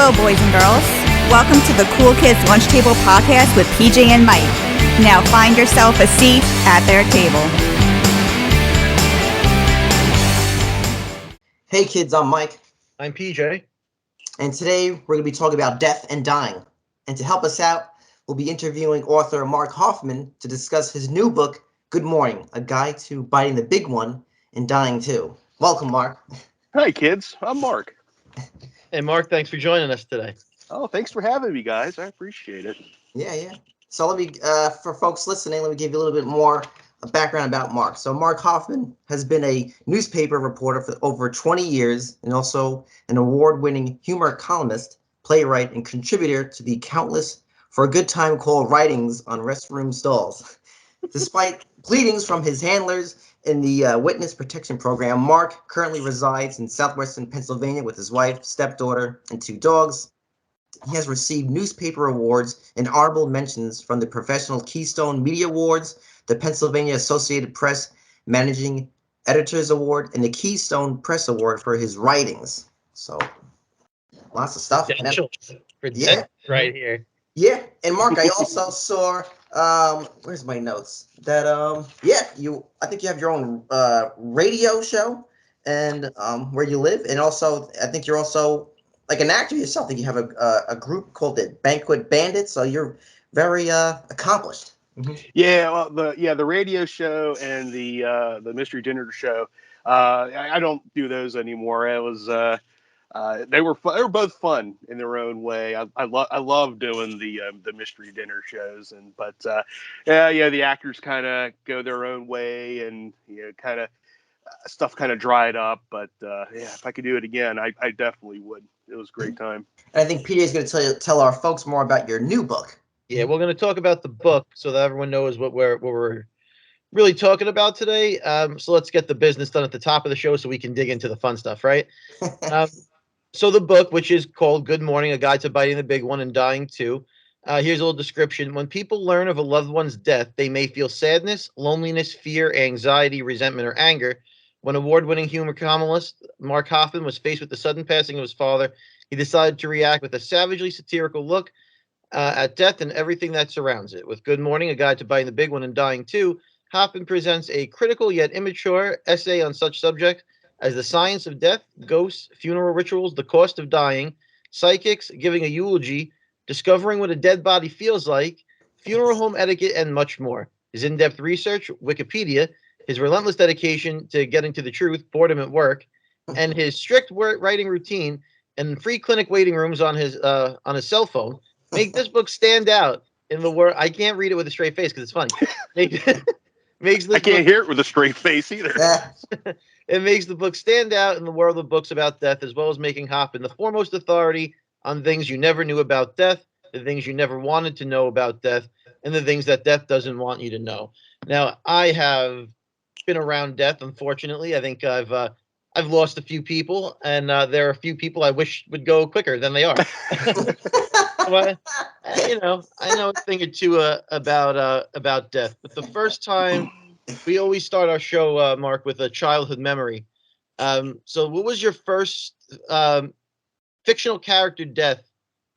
Hello, boys and girls. Welcome to the Cool Kids Lunch Table Podcast with PJ and Mike. Now find yourself a seat at their table. Hey kids, I'm Mike. I'm PJ. And today we're going to be talking about death and dying. And to help us out, we'll be interviewing author Mark Hofmann to discuss his new book, Good Morning, a guide to biting the big one and dying too. Welcome, Mark. Hi, kids. I'm Mark. Hey, Mark, thanks for joining us today. Oh, thanks for having me, guys. I appreciate it. Yeah. So let me, for folks listening, let me give you a little bit more background about Mark. So Mark Hofmann has been a newspaper reporter for over 20 years and also an award-winning humor columnist, playwright, and contributor to the countless For a Good Time called writings on restroom stalls. Despite pleadings from his handlers in the Witness Protection Program, Mark currently resides in southwestern Pennsylvania with his wife, stepdaughter, and 2 dogs. He has received newspaper awards and honorable mentions from the Professional Keystone Media Awards, the Pennsylvania Associated Press Managing Editors Award, and the Keystone Press Award for his writings. So, lots of stuff. Yeah, right here. Yeah, and Mark, I also saw, where's my notes? That, I think you have your own radio show and where you live, and also, I think you're also like an actor yourself. I think you have a group called the Banquet Bandits, so you're very accomplished. Mm-hmm. Yeah, well, the radio show and the mystery dinner show. I don't do those anymore. It was they were both fun in their own way. I love doing the mystery dinner shows, but the actors kind of go their own way, and kind of stuff kind of dried up. But if I could do it again, I definitely would. It was a great time. And I think PJ is going to tell our folks more about your new book. Yeah, we're going to talk about the book so that everyone knows what we're really talking about today. So let's get the business done at the top of the show so we can dig into the fun stuff, right? So the book, which is called Good Morning, A Guide to Biting the Big One and Dying Too. Here's a little description. When people learn of a loved one's death, they may feel sadness, loneliness, fear, anxiety, resentment, or anger. When award-winning humor columnist Mark Hofmann was faced with the sudden passing of his father, he decided to react with a savagely satirical look at death and everything that surrounds it. With Good Morning, A Guide to Biting the Big One and Dying Too, Hofmann presents a critical yet immature essay on such subjects as the science of death, ghosts, funeral rituals, the cost of dying, psychics, giving a eulogy, discovering what a dead body feels like, funeral home etiquette, and much more. His in-depth research, Wikipedia, his relentless dedication to getting to the truth, boredom at work, and his strict writing routine and free clinic waiting rooms on his cell phone make this book stand out in the world. I can't read it with a straight face because it's funny. I can't hear it with a straight face either. It makes the book stand out in the world of books about death, as well as making Hofmann the foremost authority on things you never knew about death, the things you never wanted to know about death, and the things that death doesn't want you to know. Now, I have been around death, unfortunately. I think I've lost a few people, and there are a few people I wish would go quicker than they are. But, I know a thing or two about death. But the first time, we always start our show, Mark, with a childhood memory. So what was your first fictional character death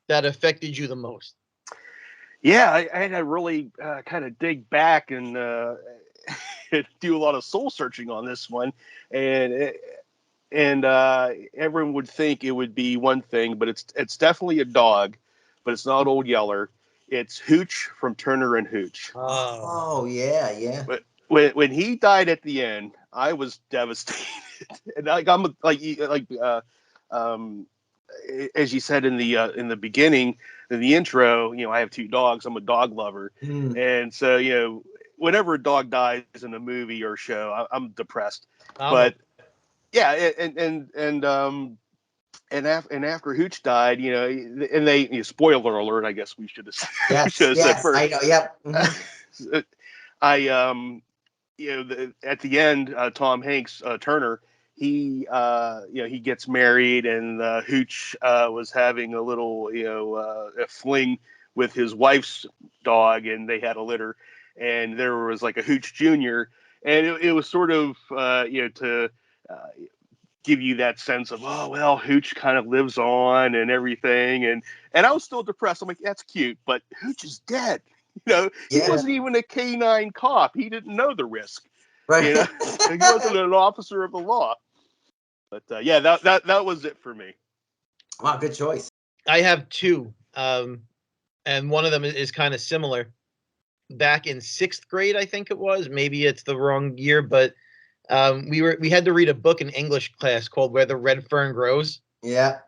that affected you the most? Yeah, I had to really kind of dig back and do a lot of soul searching on this one, and everyone would think it would be one thing, but it's definitely a dog, but it's not Old Yeller. It's Hooch from Turner and Hooch. Oh yeah. But when he died at the end, I was devastated. And as you said in the beginning, in the intro, I have 2 dogs. I'm a dog lover, and so whenever a dog dies in a movie or show, I'm depressed. But yeah, and after Hooch died, and they spoiler alert, I guess we should have said first. I know. Yep. Mm-hmm. At the end, Tom Hanks, Turner, he gets married, and Hooch was having a little, a fling with his wife's dog, and they had a litter, and there was like a Hooch Jr., and it was sort of, to give you that sense of, oh well, Hooch kind of lives on and everything, and I was still depressed. I'm like, that's cute, but Hooch is dead. He Yeah. wasn't even a canine cop. He didn't know the risk. Right. He wasn't an officer of the law. But yeah, that was it for me. Wow, good choice. I have two, and one of them is kind of similar. Back in 6th grade, I think it was. Maybe it's the wrong year, but we had to read a book in English class called Where the Red Fern Grows, Yeah.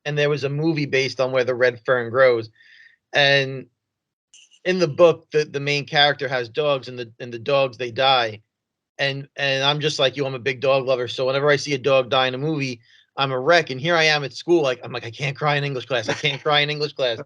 and there was a movie based on Where the Red Fern Grows. And in the book, the main character has dogs, and the dogs, they die. And I'm just like you. I'm a big dog lover, so whenever I see a dog die in a movie, I'm a wreck. And here I am at school, I'm like, I can't cry in English class. I can't cry in English class.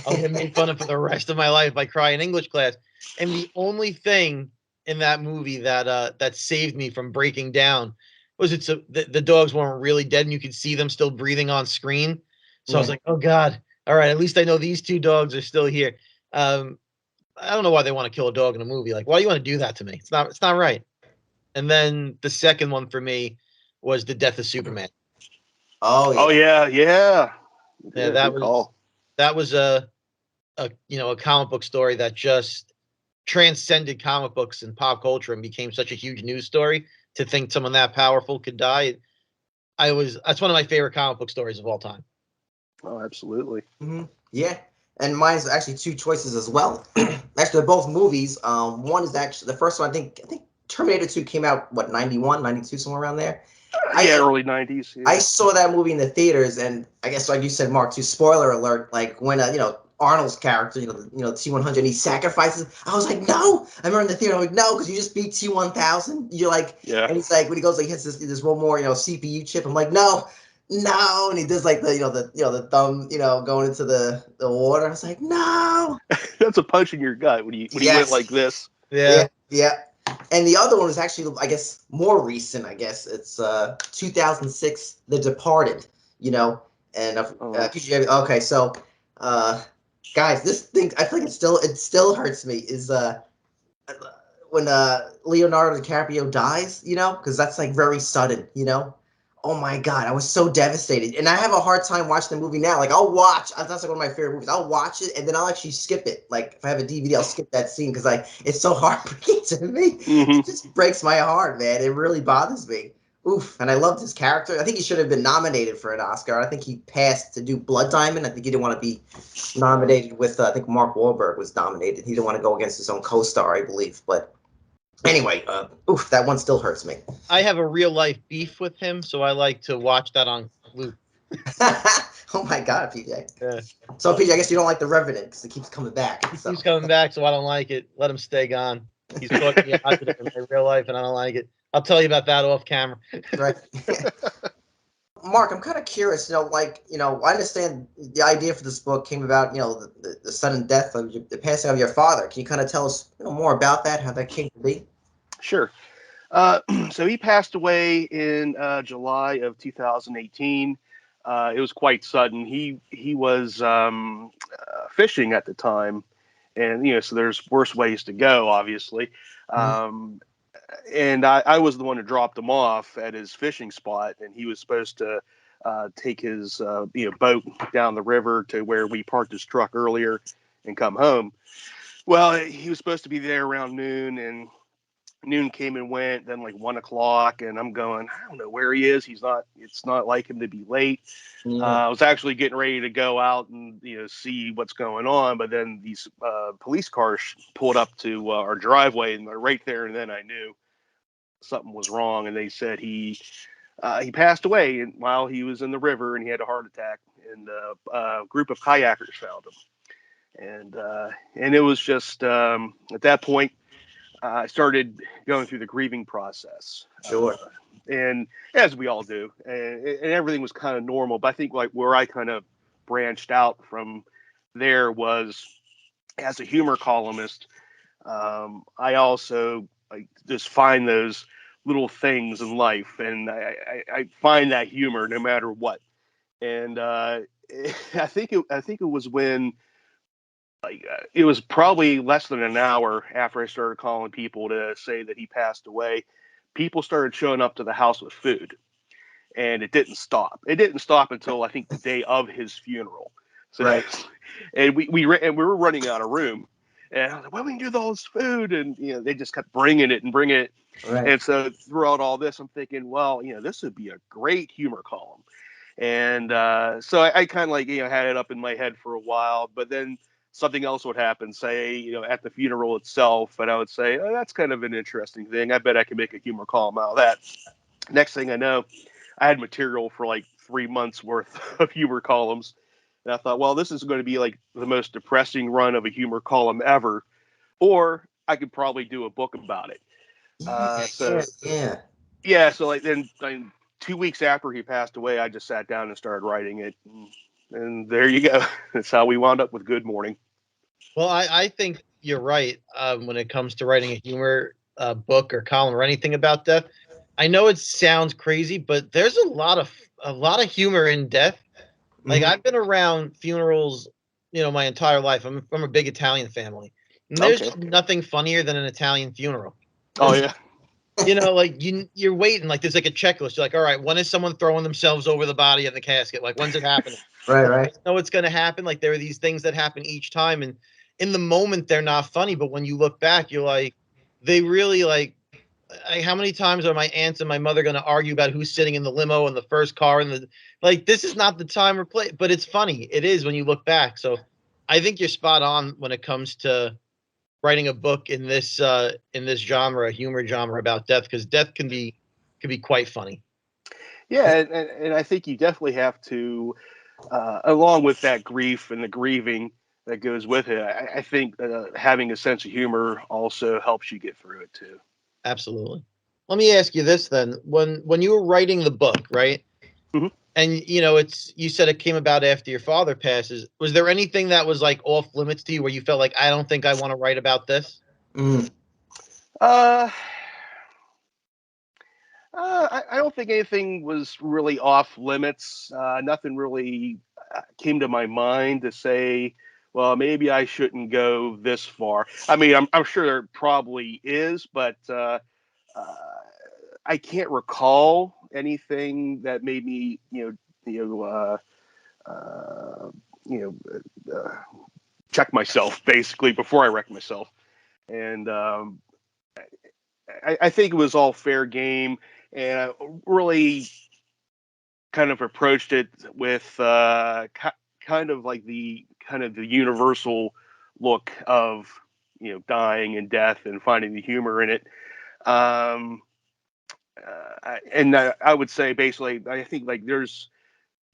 I'll get made fun of for the rest of my life if I cry in English class. And the only thing in that movie that saved me from breaking down was the dogs weren't really dead, and you could see them still breathing on screen. So I was Yeah. like, oh God, all right, at least I know these 2 dogs are still here. I don't know why they want to kill a dog in a movie. Like, why do you want to do that to me? It's not right. And then the second one for me was the death of Superman. Oh yeah. Oh yeah. Yeah, Good call. that was a comic book story that just transcended comic books and pop culture and became such a huge news story. To think someone that powerful could die, that's one of my favorite comic book stories of all time. Oh, absolutely. Yeah. And mine's actually 2 choices as well. Actually, they're both movies. One is actually the first one. I think Terminator 2 came out, what, 91, 92, somewhere around there. Yeah, early 90s. Yeah. I saw that movie in the theaters, and I guess, like you said, Mark, too, spoiler alert, like when Arnold's character, T-100, he sacrifices. I was like, no. I remember in the theater, I'm like, no, because you just beat T-1000. You're like, Yeah. and he's like, when he goes, like, he hits this one more, CPU chip. I'm like, no, and he does like the thumb, going into the water. I was like, no. That's a punch in your gut when he went like this. Yeah. Yeah. And the other one was actually, I guess, more recent. I guess it's 2006, The Departed. And okay, so guys, this thing, I feel like it still hurts me. Is when Leonardo DiCaprio dies, because that's like very sudden. Oh my God, I was so devastated, and I have a hard time watching the movie now. Like, that's like one of my favorite movies. I'll watch it, and then I'll actually skip it. Like, if I have a DVD, I'll skip that scene because it's so heartbreaking to me. Mhm. It just breaks my heart, man. It really bothers me. Oof, and I loved his character. I think he should have been nominated for an Oscar. I think he passed to do Blood Diamond. I think he didn't want to be nominated with, I think Mark Wahlberg was nominated. He didn't want to go against his own co-star, I believe. But anyway, that one still hurts me. I have a real life beef with him, so I like to watch that on loop. Oh my God, PJ. Yeah. So PJ, I guess you don't like The Revenant because it keeps coming back. So. He's coming back, so I don't like it. Let him stay gone. He's causing me opposite in my real life, and I don't like it. I'll tell you about that off camera. Right. Mark, I'm kind of curious. I understand the idea for this book came about, the sudden death of the passing of your father. Can you kind of tell us more about that, how that came to be? Sure. So he passed away in July of 2018. It was quite sudden. He was fishing at the time, and so there's worse ways to go, obviously. And I was the one who dropped him off at his fishing spot, and he was supposed to take his boat down the river to where we parked his truck earlier and come home. Well, he was supposed to be there around noon, and noon came and went. Then like 1 o'clock, and I'm going, I don't know where he is. It's not like him to be late. Yeah. I was actually getting ready to go out and see what's going on, but then these police cars pulled up to our driveway, and right there and then I knew something was wrong. And they said he passed away while he was in the river, and he had a heart attack. And a group of kayakers found him, and it was just at that point I started going through the grieving process. Sure. And as we all do, and everything was kind of normal. But I think like where I kind of branched out from there was as a humor columnist. I also just find those little things in life, and I find that humor no matter what. And I think it was when it was probably less than an hour after I started calling people to say that he passed away. People started showing up to the house with food. and it didn't stop. It didn't stop until I think the day of his funeral. So, Right. and we were running out of room, and I was like, "What do we do with all this food?" And they just kept bringing it and bringing it. Right. And so throughout all this, I'm thinking, well, this would be a great humor column. And so I kind of like had it up in my head for a while, but then something else would happen, say at the funeral itself, and I would say, oh, that's kind of an interesting thing. I bet I can make a humor column out of that. Next thing I know, I had material for like 3 months worth of humor columns. And I thought, well, this is going to be like the most depressing run of a humor column ever, or I could probably do a book about it. So like then 2 weeks after he passed away, I just sat down and started writing it, and there you go. That's how we wound up with Good Morning. Well, I think you're right when it comes to writing a humor book or column or anything about death. I know it sounds crazy, but there's a lot of humor in death. Like I've been around funerals, my entire life. I'm from a big Italian family, and there's Okay. nothing funnier than an Italian funeral. Oh yeah. Like you're waiting, like there's like a checklist. You're like, all right, when is someone throwing themselves over the body in the casket? Like, when's it happening? Right. You know it's going to happen. Like there are these things that happen each time, and in the moment they're not funny, but when you look back, you're like, they really like. How many times are my aunts and my mother going to argue about who's sitting in the limo and the first car and this is not the time or place, but it's funny. It is when you look back. So I think you're spot on when it comes to writing a book in this genre, humor genre about death, because death can be quite funny. Yeah, and I think you definitely have to, along with that grief and the grieving that goes with it, I think having a sense of humor also helps you get through it too. Absolutely. Let me ask you this then: when you were writing the book, right? Mhm. And you said it came about after your father passes. Was there anything that was like off limits to you where you felt like, I don't think I want to write about this? I don't think anything was really off limits. Nothing really came to my mind to say, well, maybe I shouldn't go this far. I mean, I'm sure there probably is, but I can't recall anything that made me, uh, you know, check myself basically before I wreck myself. And I think it was all fair game, and I really kind of approached it with kind of like the universal look of dying and death and finding the humor in it. Um, I would say basically, I think like there's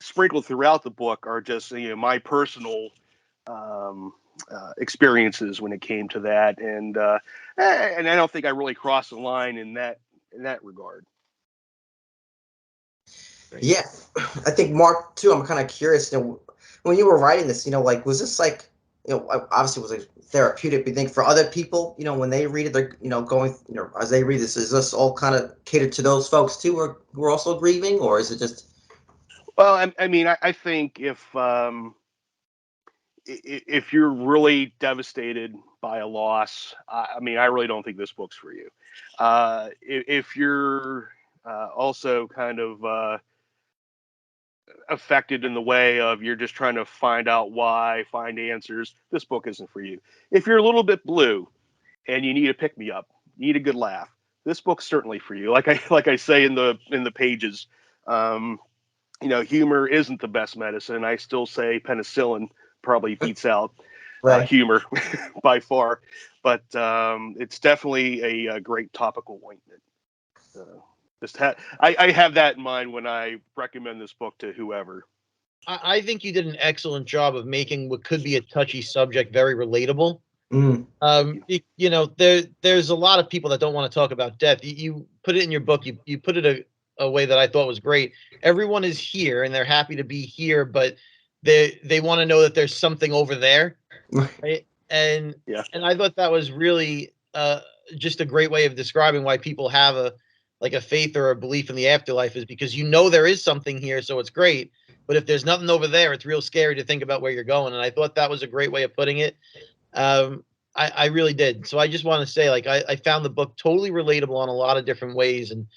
sprinkled throughout the book are just my personal experiences when it came to that, and I don't think I really crossed the line in that regard. Yeah, I think Mark too. I'm kind of curious. When you were writing this, like was this like, obviously it was like therapeutic. But you think for other people, when they read it, they're going, as they read this, is this all kind of catered to those folks too, who are also grieving, or is it just? Well, I mean, I think if you're really devastated by a loss, I mean, I really don't think this book's for you. If you're also kind of affected in the way of you're just trying to find out why, find answers, this book isn't for you. If you're a little bit blue and you need a pick me up, need a good laugh, this book's certainly for you. Like I say in the pages, humor isn't the best medicine. I still say penicillin probably beats out Right. humor by far, but it's definitely a great topical ointment. I have that in mind when I recommend this book to whoever. I think you did an excellent job of making what could be a touchy subject very relatable. There's a lot of people that don't want to talk about death. You put it in your book. You put it a way that I thought was great. Everyone is here and they're happy to be here, but they want to know that there's something over there, right? And Yeah. and I thought that was really just a great way of describing why people have a faith or a belief in the afterlife, is because there is something here, so it's great. But if there's nothing over there, it's real scary to think about where you're going. And I thought that was a great way of putting it. I really did. So I just want to say, like, I found the book totally relatable on a lot of different ways. And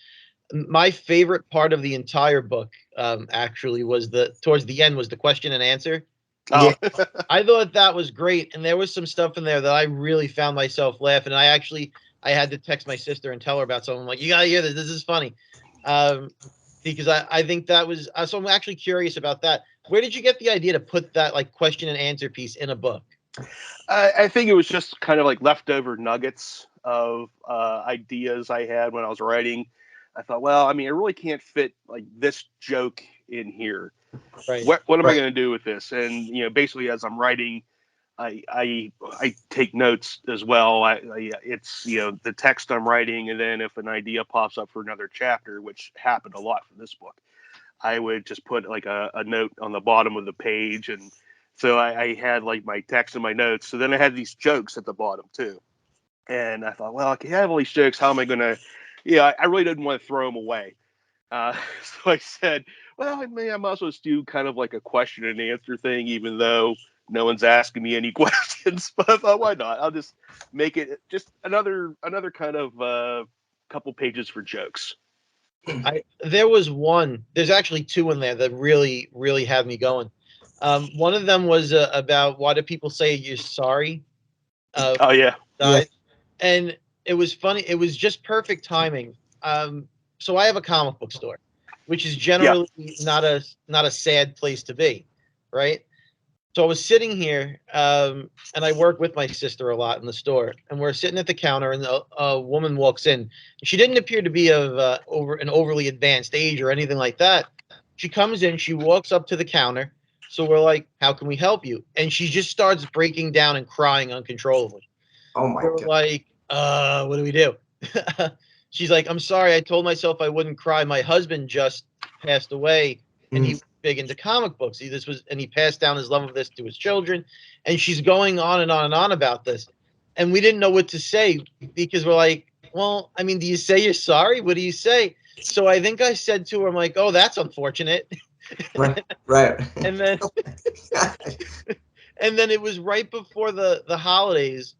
My favorite part of the entire book, actually, was towards the end was the question and answer. Oh, I thought that was great, and there was some stuff in there that I really found myself laughing. I had to text my sister and tell her about something. I'm like, you gotta hear this. This is funny, because I think that was. So I'm actually curious about that. Where did you get the idea to put that like question and answer piece in a book? I think it was just kind of like leftover nuggets of ideas I had when I was writing. I thought, well, I mean, I really can't fit like this joke in here. Right. What am I going to do with this? And basically, as I'm writing, I take notes as well. It's the text I'm writing, and then if an idea pops up for another chapter, which happened a lot for this book, I would just put like a note on the bottom of the page, and so I had like my text and my notes. So then I had these jokes at the bottom too, and I thought, well, okay, I have all these jokes. How am I gonna? I really didn't want to throw them away. So I said, well, I mean, I might as well just do kind of like a question and answer thing, even though no one's asking me any questions. But I thought, why not? I'll just make it just another kind of couple pages for jokes. There's actually two in there that really, really had me going. One of them was about why do people say you're sorry? Oh yeah, Died. And it was funny. It was just perfect timing. So I have a comic book store, which is yeah. generally not a sad place to be, right? So I was sitting here, and I work with my sister a lot in the store, and we're sitting at the counter, and a woman walks in. She didn't appear to be of an overly advanced age or anything like that. She comes in, she walks up to the counter. So we're like, "How can we help you?" And she just starts breaking down and crying uncontrollably. Oh my We're God. like, what do we do? She's like, I'm sorry, I told myself I wouldn't cry. My husband just passed away, and he was big into comic books. He passed down his love of this to his children. And she's going on and on and on about this. And we didn't know what to say because we're like, well, I mean, do you say you're sorry? What do you say? So I think I said to her, I'm like, oh, that's unfortunate. Right. And then Oh my God. and then it was right before the holidays.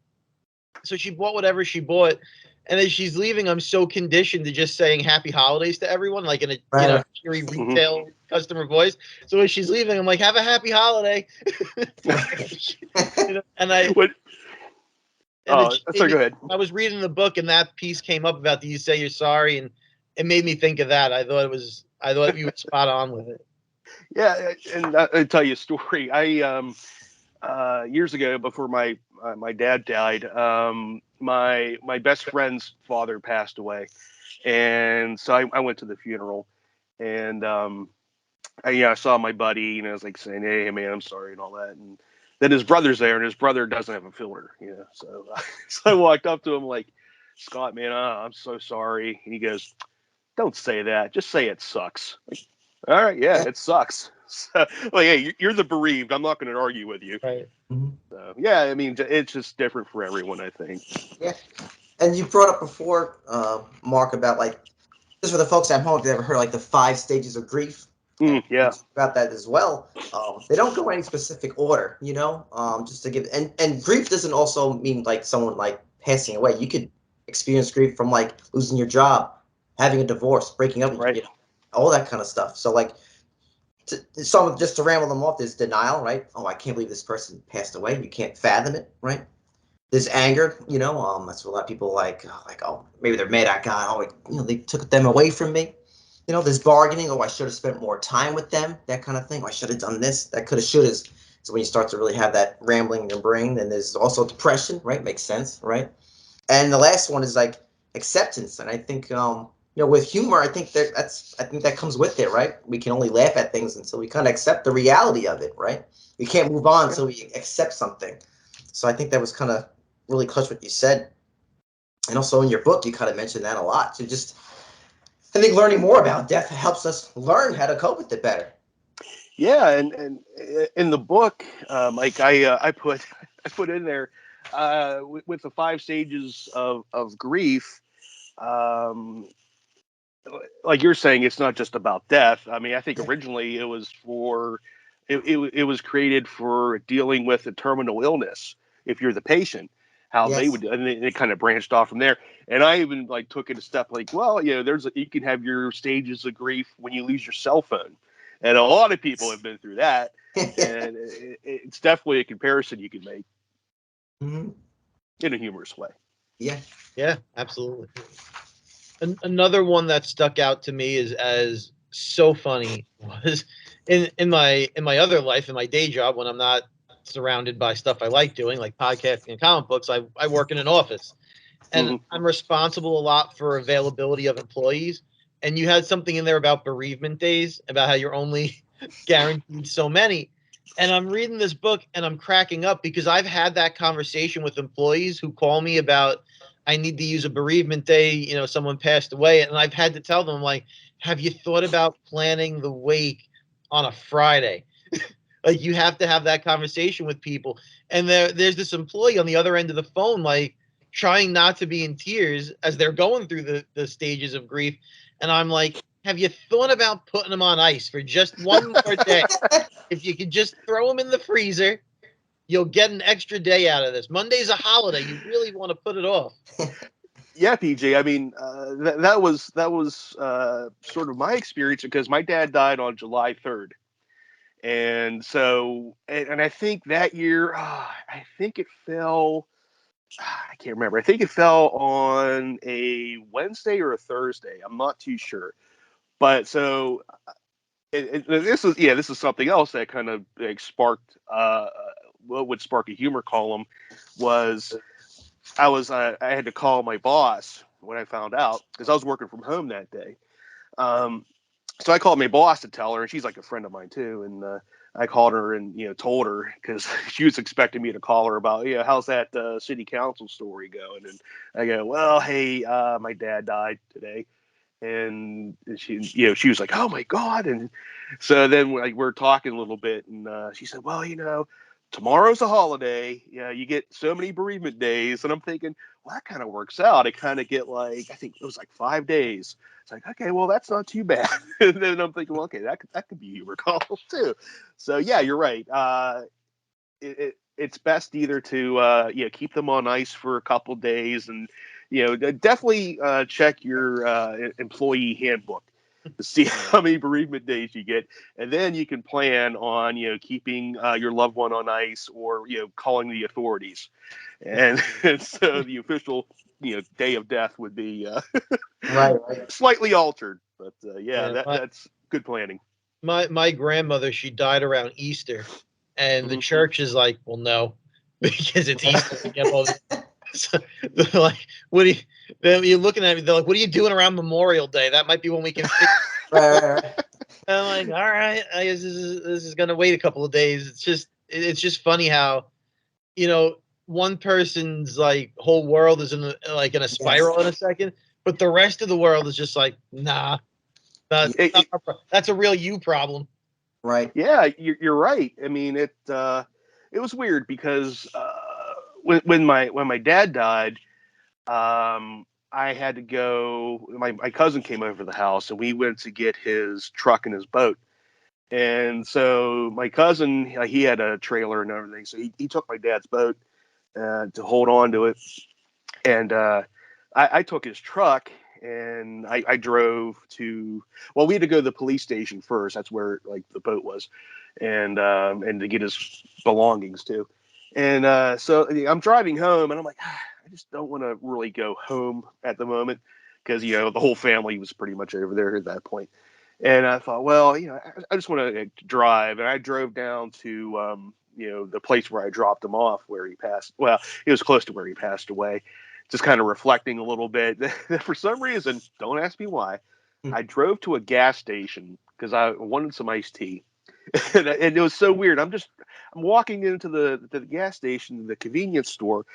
So she bought whatever she bought, and as she's leaving, I'm so conditioned to just saying happy holidays to everyone, like in a Right. cheery retail customer voice. So as she's leaving, I'm like, have a happy holiday. And I What? and Oh, so go ahead. I was reading the book, and that piece came up about do you say you're sorry, and it made me think of that. I thought you were spot on with it. Yeah, and I'll tell you a story. Years ago, before my dad died, my best friend's father passed away, and so I went to the funeral, and I saw my buddy, and I was like saying, "Hey, man, I'm sorry," and all that, and then his brother's there, and his brother doesn't have a filter, so so I walked up to him like, "Scott, man, I'm so sorry," and he goes, "Don't say that, just say it sucks." All right, yeah, it sucks. So, like, hey, you're the bereaved. I'm not going to argue with you. Right. So, yeah, I mean, it's just different for everyone, I think. Yeah. And you brought up before, Mark, about like, just for the folks at home, if they ever heard like the 5 stages of grief, and Yeah, about that as well. They don't go in any specific order, just to give, and grief doesn't also mean like someone like passing away. You could experience grief from like losing your job, having a divorce, breaking up, right. all that kind of stuff. So like, some just to ramble them off, there's denial, right? Oh, I can't believe this person passed away. You can't fathom it, right? There's anger, that's what a lot of people oh, maybe they're mad at God. Oh, they took them away from me. There's bargaining. Oh, I should have spent more time with them. That kind of thing. Oh, I should have done this. That could have, should have. So when you start to really have that rambling in your brain, then there's also depression, right? Makes sense, right? And the last one is like acceptance. And I think, with humor, I think that comes with it, right? We can only laugh at things until we kind of accept the reality of it, right? We can't move on until we accept something. So I think that was kind of really clutch what you said. And also in your book, you kind of mentioned that a lot. So I think learning more about death helps us learn how to cope with it better. Yeah, and in the book, like I put I put in there with the 5 stages of grief. Um, like you're saying, it's not just about death. I mean, I think originally it was it was created for dealing with a terminal illness. If you're the patient, how they Yes. would, and it kind of branched off from there. And I even like took it a step like, well, you know, you can have your stages of grief when you lose your cell phone. And a lot of people have been through that. And it's definitely a comparison you can make in a humorous way. Yeah. Yeah, absolutely. Another one that stuck out to me is as so funny was in my other life, in my day job, when I'm not surrounded by stuff I like doing, like podcasting and comic books, I work in an office. And I'm responsible a lot for availability of employees. And you had something in there about bereavement days, about how you're only guaranteed so many. And I'm reading this book and I'm cracking up because I've had that conversation with employees who call me about, I need to use a bereavement day, you know, someone passed away. And I've had to tell them, like, have you thought about planning the wake on a Friday? Like, you have to have that conversation with people. And there's this employee on the other end of the phone, like, trying not to be in tears as they're going through the stages of grief. And I'm like, have you thought about putting them on ice for just one more day? If you could just throw them in the freezer, you'll get an extra day out of this. Monday's a holiday. You really want to put it off. Yeah, PJ. I mean, that was sort of my experience because my dad died on July 3rd. And so, and I think that year, I think it fell, I can't remember. I think it fell on a Wednesday or a Thursday. I'm not too sure. But so this is something else that kind of like sparked, what would spark a humor column was I had to call my boss when I found out because I was working from home that day. So I called my boss to tell her, and she's like a friend of mine too. And I called her and told her because she was expecting me to call her about how's that city council story going. And I go, well, hey, my dad died today, and she was like, oh my god. And so then we're talking a little bit, and she said, well, tomorrow's a holiday. Yeah, you get so many bereavement days. And I'm thinking, well, that kind of works out. I kind of get like, I think it was like 5 days. It's like, okay, well, that's not too bad. And then I'm thinking, well, okay, that could be humor column too. So yeah, you're right. It's best either to keep them on ice for a couple days, and definitely check your employee handbook to see how many bereavement days you get, and then you can plan on keeping your loved one on ice or calling the authorities, and so the official day of death would be Right. slightly altered, but Yeah, that's good planning. My grandmother, she died around Easter, and the church is like, well, no, because it's Easter. We get all this. So they're like, you're looking at me, they're like, what are you doing around Memorial Day? That might be when we can fix it. Right. I'm like, all right, I guess this is gonna wait a couple of days. It's just funny how, one person's like whole world is in a spiral in a second, but the rest of the world is just like, nah, that's a real you problem. Right. Yeah, you're right. I mean, it was weird because when my dad died, I had to go. My cousin came over to the house, and we went to get his truck and his boat. And so my cousin, he had a trailer and everything, so he took my dad's boat to hold on to it, and I took his truck. And I drove to, well, we had to go to the police station first. That's where like the boat was, and to get his belongings too. And so I'm driving home, and I'm like, I just don't want to really go home at the moment because the whole family was pretty much over there at that point. And I thought, well, I just want to drive, and I drove down to the place where I dropped him off, where he passed. Well, it was close to where he passed away. Just kind of reflecting a little bit. For some reason, don't ask me why, I drove to a gas station because I wanted some iced tea. And it was so weird. I'm walking into the gas station, the convenience store,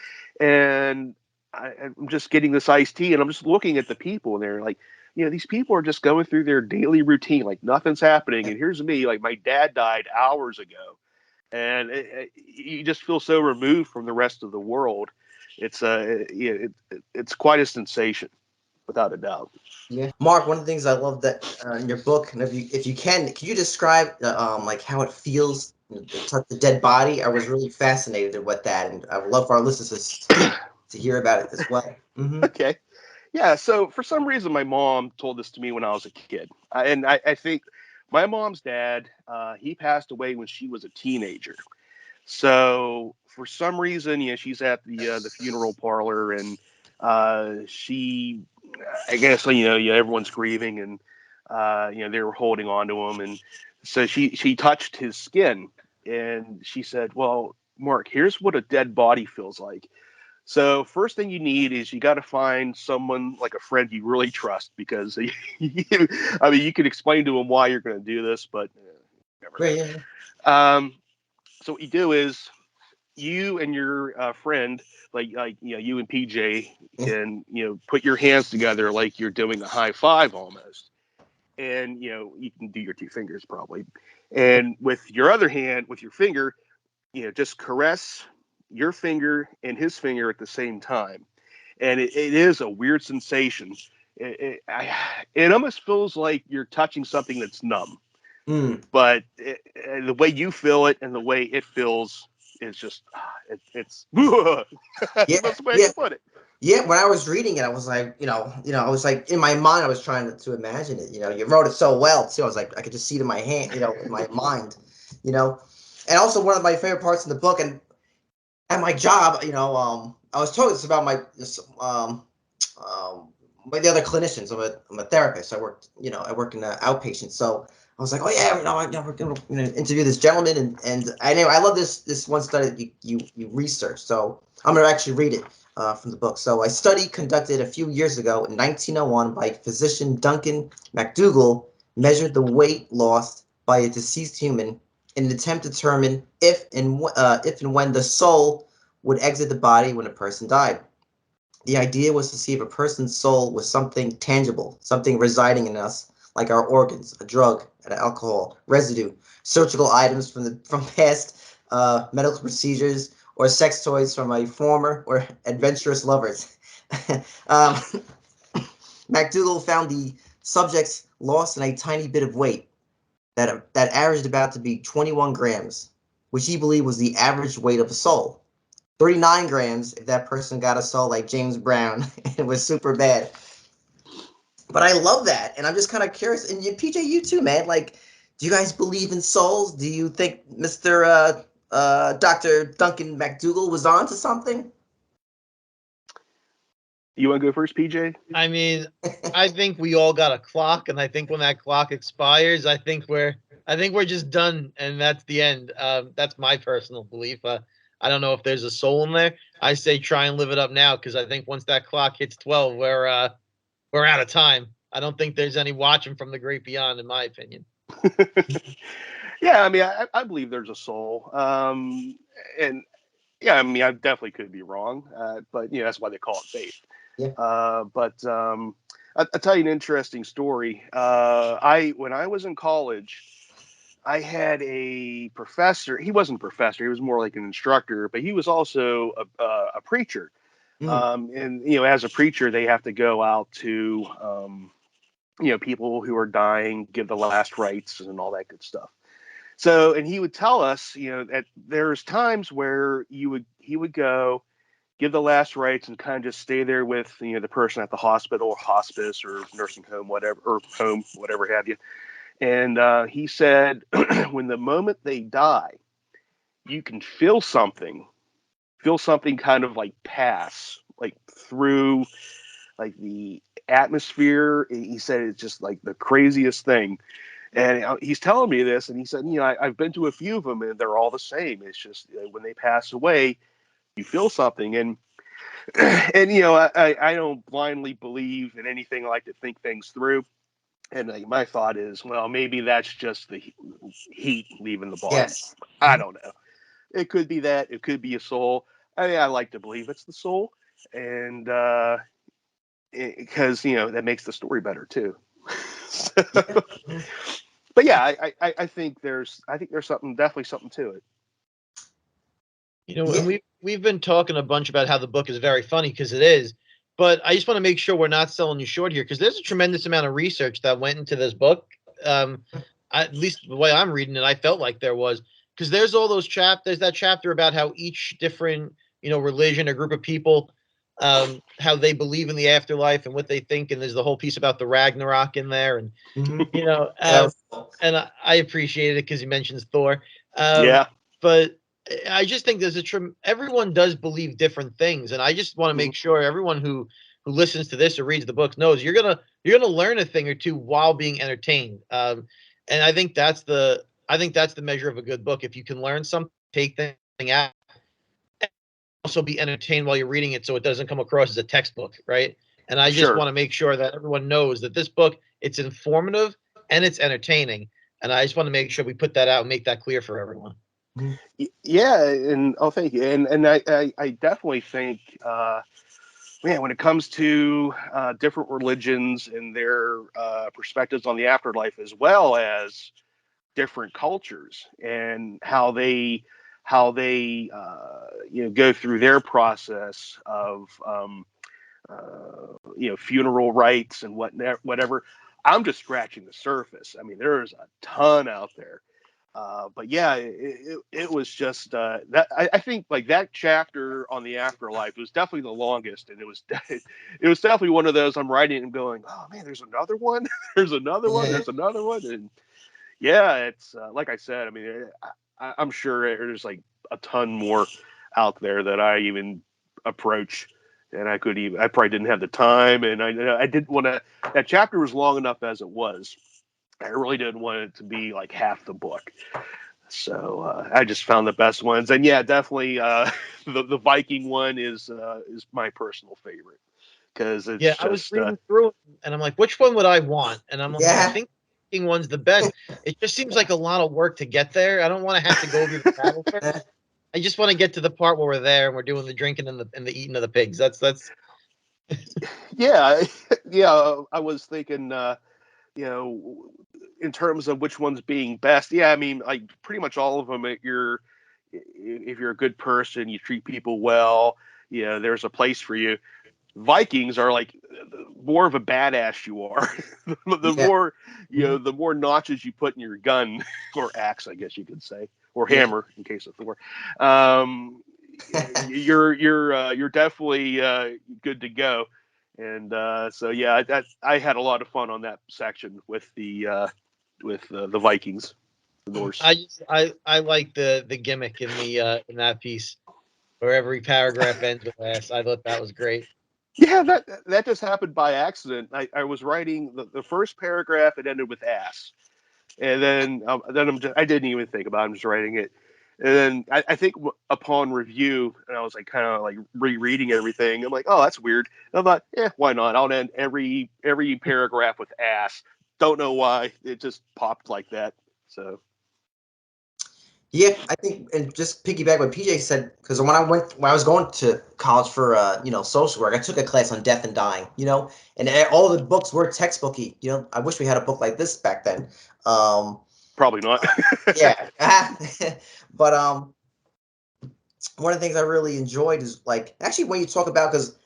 and I'm just getting this iced tea, and I'm just looking at the people, and they're like, these people are just going through their daily routine, like nothing's happening. And here's me, like my dad died hours ago, and you just feel so removed from the rest of the world. It's quite a sensation, without a doubt. Yeah, Mark. One of the things I love that in your book, and if you can you describe like how it feels to touch the dead body? I was really fascinated with that, and I would love for our listeners to hear about it as well. Okay. Yeah, so for some reason, my mom told this to me when I was a kid, and I think my mom's dad, he passed away when she was a teenager. So for some reason, she's at the funeral parlor, and she, I guess, everyone's grieving, and they were holding on to him, and so she touched his skin, and she said, "Well, Mark, here's what a dead body feels like." So first thing you need is you got to find someone like a friend you really trust, because I mean, you can explain to them why you're going to do this, but never. Right, yeah. So what you do is you and your friend, like you and PJ, Yeah. can put your hands together like you're doing a high five almost, and you can do your two fingers probably, and with your other hand, with your finger, just caress your finger and his finger at the same time, and it is a weird sensation. It almost feels like you're touching something that's numb, Mm. but the way you feel it and the way it feels is just it's that's Yeah, the best way I yeah, can put it. yeah. When I was reading it, I was like, I was like in my mind, I was trying to imagine it. You wrote it so well too. I was like, I could just see it in my hand, in my mind, you know. And also one of my favorite parts in the book, and at my job, I was told this about my the other clinicians. I'm a therapist. I work in outpatient. So I was like, oh yeah, we're gonna interview this gentleman, and I love this one study that you researched. So I'm gonna actually read it from the book. So a study conducted a few years ago in 1901 by physician Duncan MacDougall measured the weight lost by a deceased human in an attempt to determine if and when the soul would exit the body when a person died. The idea was to see if a person's soul was something tangible, something residing in us, like our organs, a drug, an alcohol, residue, surgical items from past medical procedures, or sex toys from a former or adventurous lovers. um, MacDougall found the subjects lost in a tiny bit of weight that averaged about to be 21 grams, which he believed was the average weight of a soul. 39 grams if that person got a soul like James Brown. It was super bad. But I love that. And I'm just kind of curious. And PJ, you too, man. Like, do you guys believe in souls? Do you think Mr. Dr. Duncan MacDougall was on to something? You want to go first, PJ? I mean, I think we all got a clock, and I think when that clock expires, I think we're just done, and that's the end. That's my personal belief. I don't know if there's a soul in there. I say try and live it up now, because I think once that clock hits 12, we're out of time. I don't think there's any watching from the great beyond, in my opinion. Yeah, I mean, I believe there's a soul, and yeah, I mean, I definitely could be wrong, but that's why they call it faith. Yeah. But I'll tell you an interesting story. When I was in college, I had a professor. He wasn't a professor; he was more like an instructor, but he was also a preacher. Mm. And as a preacher, they have to go out to people who are dying, give the last rites, and all that good stuff. So, and he would tell us, that there's times where he would go give the last rites and kind of just stay there with the person at the hospital or hospice or nursing home, whatever, or home, whatever have you. And he said, when the moment they die, you can feel something kind of like pass, like through like the atmosphere. He said it's just like the craziest thing. And he's telling me this, and he said, I've been to a few of them, and they're all the same. It's just when they pass away, you feel something, and I don't blindly believe in anything. I like to think things through, and my thought is, well, maybe that's just the heat leaving the body. Yes. I don't know. It could be that. It could be a soul. I like to believe it's the soul, and because that makes the story better too. Yeah. But yeah, I think there's something, definitely something to it. And we've been talking a bunch about how the book is very funny, because it is. But I just want to make sure we're not selling you short here, because there's a tremendous amount of research that went into this book. At least the way I'm reading it, I felt like there was, because there's all those chapters. That chapter about how each different religion or group of people how they believe in the afterlife and what they think. And there's the whole piece about the Ragnarok in there. And, you know, That was cool. and I appreciate it because he mentions Thor. Yeah. But I just think there's everyone does believe different things. And I just want to make sure everyone who listens to this or reads the books knows you're gonna learn a thing or two while being entertained. And I think that's the measure of a good book. If you can learn something, take thing out, and also be entertained while you're reading it, so it doesn't come across as a textbook, right? And I just Sure. want to make sure that everyone knows that this book, it's informative and it's entertaining. And I just want to make sure we put that out and make that clear for everyone. Yeah, and thank you. And I definitely think, man, when it comes to different religions and their perspectives on the afterlife, as well as different cultures and how they go through their process of funeral rites and whatever. I'm just scratching the surface. I mean, there's a ton out there. But yeah, it was just that I think like that chapter on the afterlife was definitely the longest, and it was definitely one of those I'm writing and going, oh man, there's another one, there's another one, there's another one, and yeah, it's like I said, I mean, I'm sure there's like a ton more out there that I even approach, and I probably didn't have the time, and I didn't want to. That chapter was long enough as it was. I really didn't want it to be like half the book. So I just found the best ones, and yeah, definitely the Viking one is my personal favorite because it's I was just reading through it, and I'm like, which one would I want? And I'm like, I think the Viking one's the best. It just seems like a lot of work to get there. I don't want to have to go over the battle first. I just want to get to the part where we're there and we're doing the drinking and the eating of the pigs. That's yeah. I was thinking, in terms of which one's being best. Yeah, I mean, like pretty much all of them. If you're a good person, you treat people well. There's a place for you. Vikings are like more of a badass you are. the more the more notches you put in your gun or axe, I guess you could say, or hammer in case of Thor. You're definitely good to go. And so yeah, I had a lot of fun on that section with the Vikings, the Norse. I like the gimmick in that piece where every paragraph ends with ass. I thought that was great. Yeah, that just happened by accident. I was writing the first paragraph, it ended with ass, and then I didn't even think about it. I'm just writing it, and then I think upon review, and I was like kind of like rereading everything. I'm like, oh, that's weird. And I thought, yeah, why not? I'll end every paragraph with ass. Don't know why, it just popped like that. So. Yeah, I think, and just piggyback what PJ said, because when I was going to college for social work, I took a class on death and dying, and all the books were textbooky. I wish we had a book like this back then. Probably not. Yeah, but one of the things I really enjoyed is like actually when you talk about, because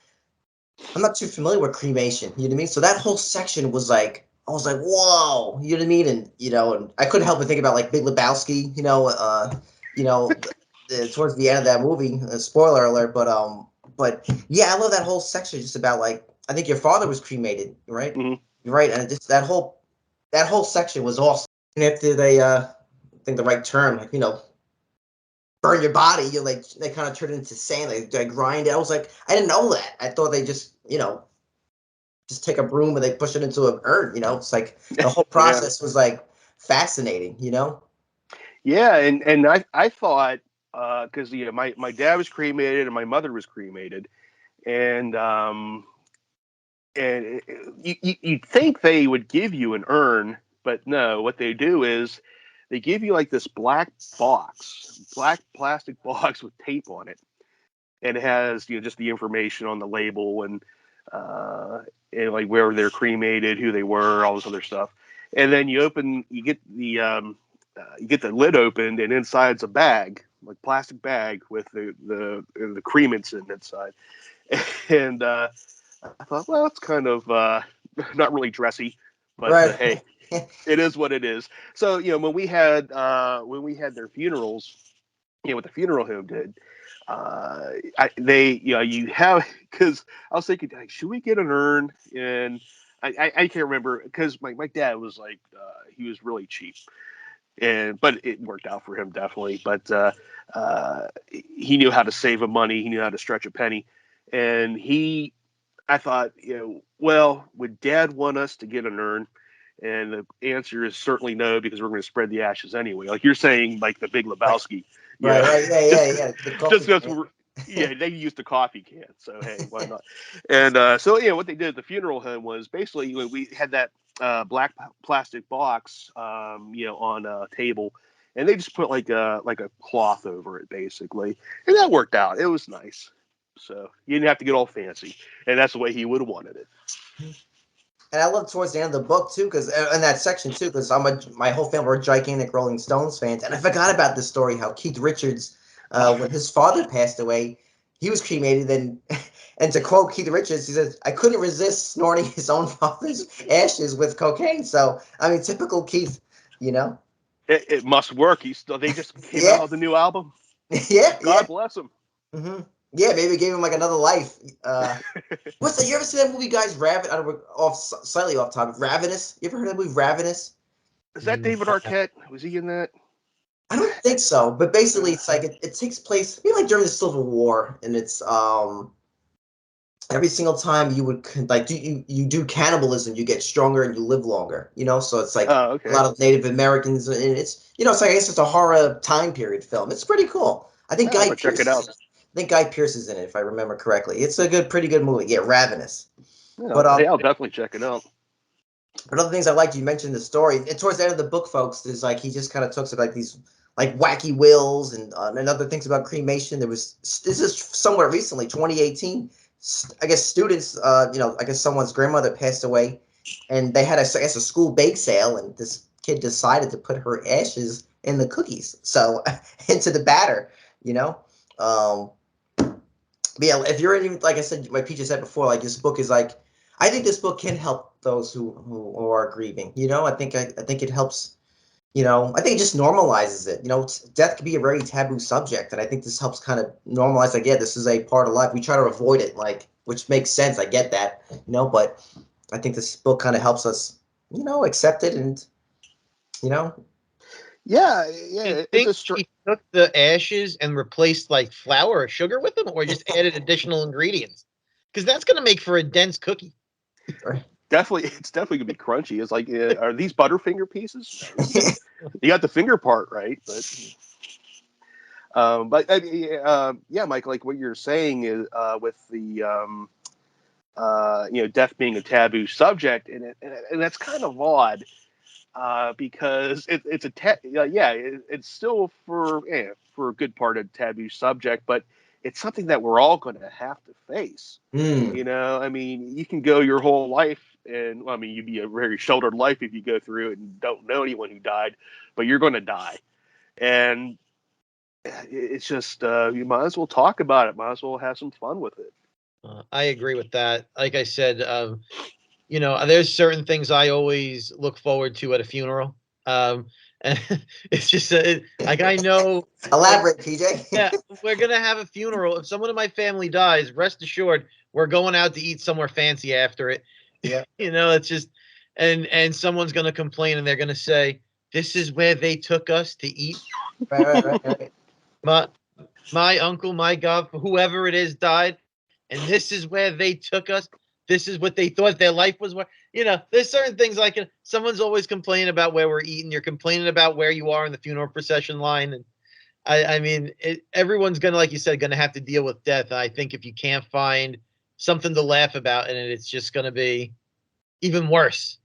I'm not too familiar with cremation, you know what I mean? So that whole section was like, I was like, whoa, you know what I mean? And and I couldn't help but think about like Big Lebowski, towards the end of that movie. Spoiler alert, but yeah, I love that whole section just about like I think your father was cremated, right? Mm-hmm. Right, and just that whole section was awesome. And after they, I think the right term, like, burn your body, you like they kind of turn it into sand, they grind it. I was like, I didn't know that. I thought they just just take a broom and they push it into an urn. It's like the whole process was like fascinating. Yeah, and I thought because my dad was cremated and my mother was cremated, and you'd think they would give you an urn, but no, what they do is they give you like this black plastic box with tape on it, and it has just the information on the label and like where they're cremated, who they were, all this other stuff, and then you get the lid opened, and inside's a bag, like plastic bag with the cremants inside, and I thought, well, it's kind of not really dressy, but Right. hey, it is what it is. So when we had their funerals, what the funeral home did, you have, because I was thinking, like, should we get an urn? And I can't remember, because my dad was like, he was really cheap, but it worked out for him definitely. But he knew how to save a money, he knew how to stretch a penny, and I thought, well, would Dad want us to get an urn? And the answer is certainly no, because we're going to spread the ashes anyway. Like you're saying, like the Big Lebowski. Right, right, yeah. The Just coffee because can. they used the coffee can, so hey, why not? And so what they did at the funeral home was basically we had that black plastic box, on a table, and they just put like a cloth over it basically, and that worked out. It was nice. So you didn't have to get all fancy, and that's the way he would have wanted it. And I love towards the end of the book too, because in that section too, because my whole family were gigantic Rolling Stones fans, and I forgot about this story how Keith Richards, when his father passed away, he was cremated, and to quote Keith Richards, he says, "I couldn't resist snorting his own father's ashes with cocaine." So I mean, typical Keith, you know. It must work. They just came Yeah, out with a new album. yeah, yeah. God bless him. hmm Yeah, maybe it gave him like another life. What's that? You ever see that movie, guys? Slightly off topic. Ravenous. You ever heard of that movie, Ravenous? Is that David Arquette? Was he in that? I don't think so, but basically, it's like it takes place maybe like during the Civil War, and it's every single time you would like you do cannibalism, you get stronger and you live longer. So it's like Oh, a okay. lot of Native Americans, and it's like I guess it's a horror time period film. It's pretty cool. I think I'm gonna check it out. Guy Pearce is in it, if I remember correctly. It's a pretty good movie. Yeah, Ravenous. Yeah, But I'll definitely check it out. But other things I liked, you mentioned the story. And towards the end of the book, folks, there's like he just kind of talks about these like wacky wills and other things about cremation. This is somewhere recently, 2018. I guess students, I guess someone's grandmother passed away, and they had I guess a school bake sale, and this kid decided to put her ashes in the cookies, so into the batter, you know. Um, but yeah, if you're in, like I said, like Peach said before, like this book is like, I think this book can help those who are grieving. I think it helps. I think it just normalizes it. Death can be a very taboo subject, and I think this helps kind of normalize. Like, yeah, this is a part of life. We try to avoid it, like, which makes sense. I get that, but I think this book kind of helps us, accept it, and you know, Yeah, You it's think a he took the ashes and replaced like flour or sugar with them, or just added additional ingredients? Because that's going to make for a dense cookie. definitely, it's definitely gonna be crunchy. It's like, are these Butterfinger pieces? You got the finger part right, but yeah, Mike, like what you're saying is with the death being a taboo subject, and that's kind of odd. Because it's it's still for a good part a taboo subject, but it's something that we're all going to have to face. Mm. I mean, you can go your whole life, and well, I mean, you'd be a very sheltered life if you go through it and don't know anyone who died, but you're going to die, and it's just you might as well talk about it, might as well have some fun with it. I agree with that. Like I said, there's certain things I always look forward to at a funeral. And it's just like I know. Elaborate, PJ. Yeah, we're gonna have a funeral. If someone in my family dies, rest assured, we're going out to eat somewhere fancy after it. Yeah. It's just, and someone's gonna complain and they're gonna say, "This is where they took us to eat." Right. My uncle, my god, whoever it is died, and this is where they took us. This is what they thought their life was worth. There's certain things like someone's always complaining about where we're eating. You're complaining about where you are in the funeral procession line, and I mean, everyone's gonna, like you said, gonna have to deal with death. And I think if you can't find something to laugh about in it, it's just gonna be even worse.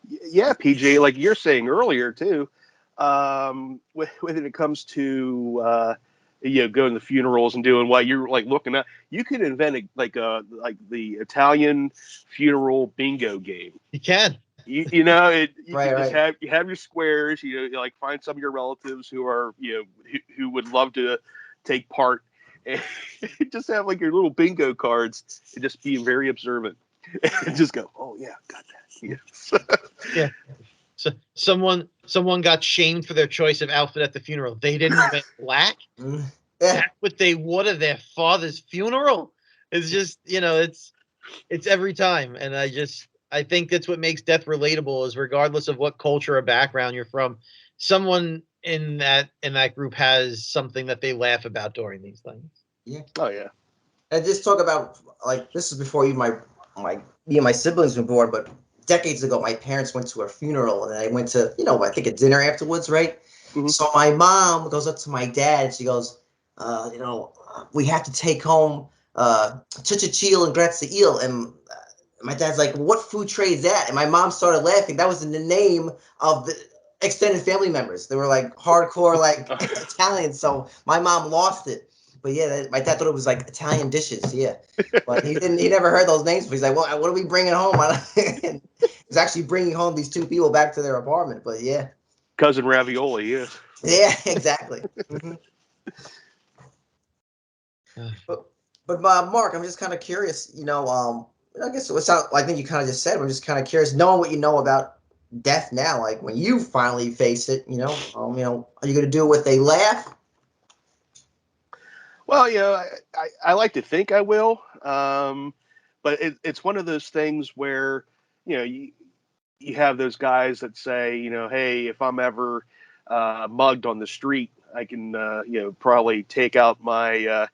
Yeah, PJ, like you're saying earlier too, when it comes to going to funerals and doing what you're like looking at, you could invent like the Italian funeral bingo game. You can. You can just Right. have your squares. Like find some of your relatives who are who would love to take part, and just have like your little bingo cards and just be very observant and just go, oh yeah, got that. Yes. Yeah. So someone got shamed for their choice of outfit at the funeral. They didn't wear black. Mm. Yeah. That's what they would at their father's funeral. It's just, it's every time. And I think that's what makes death relatable is regardless of what culture or background you're from, someone in that group has something that they laugh about during these things. Yeah. Oh yeah. And just talk about, like, this is before me and my siblings were born, but decades ago, my parents went to a funeral and I went to, I think a dinner afterwards, right? Mhm. So my mom goes up to my dad and she goes, we have to take home chichichil and gratza eel. And my dad's like, well, what food tray is that? And my mom started laughing. That was in the name of the extended family members. They were like hardcore, like Italian. So my mom lost it. But yeah, my dad thought it was like Italian dishes. Yeah, but he never heard those names. But he's like, well, what are we bringing home? And he's actually bringing home these two people back to their apartment. But yeah, Cousin ravioli. Yeah. yeah, exactly. Mm-hmm. But Mark, I'm just kind of curious. I guess I think you kind of just said. I'm just kind of curious, knowing what you know about death now. Like when you finally face it, are you going to do it with a laugh? Well, I like to think I will, but it's one of those things where you have those guys that say, hey, if I'm ever mugged on the street, I can probably take out my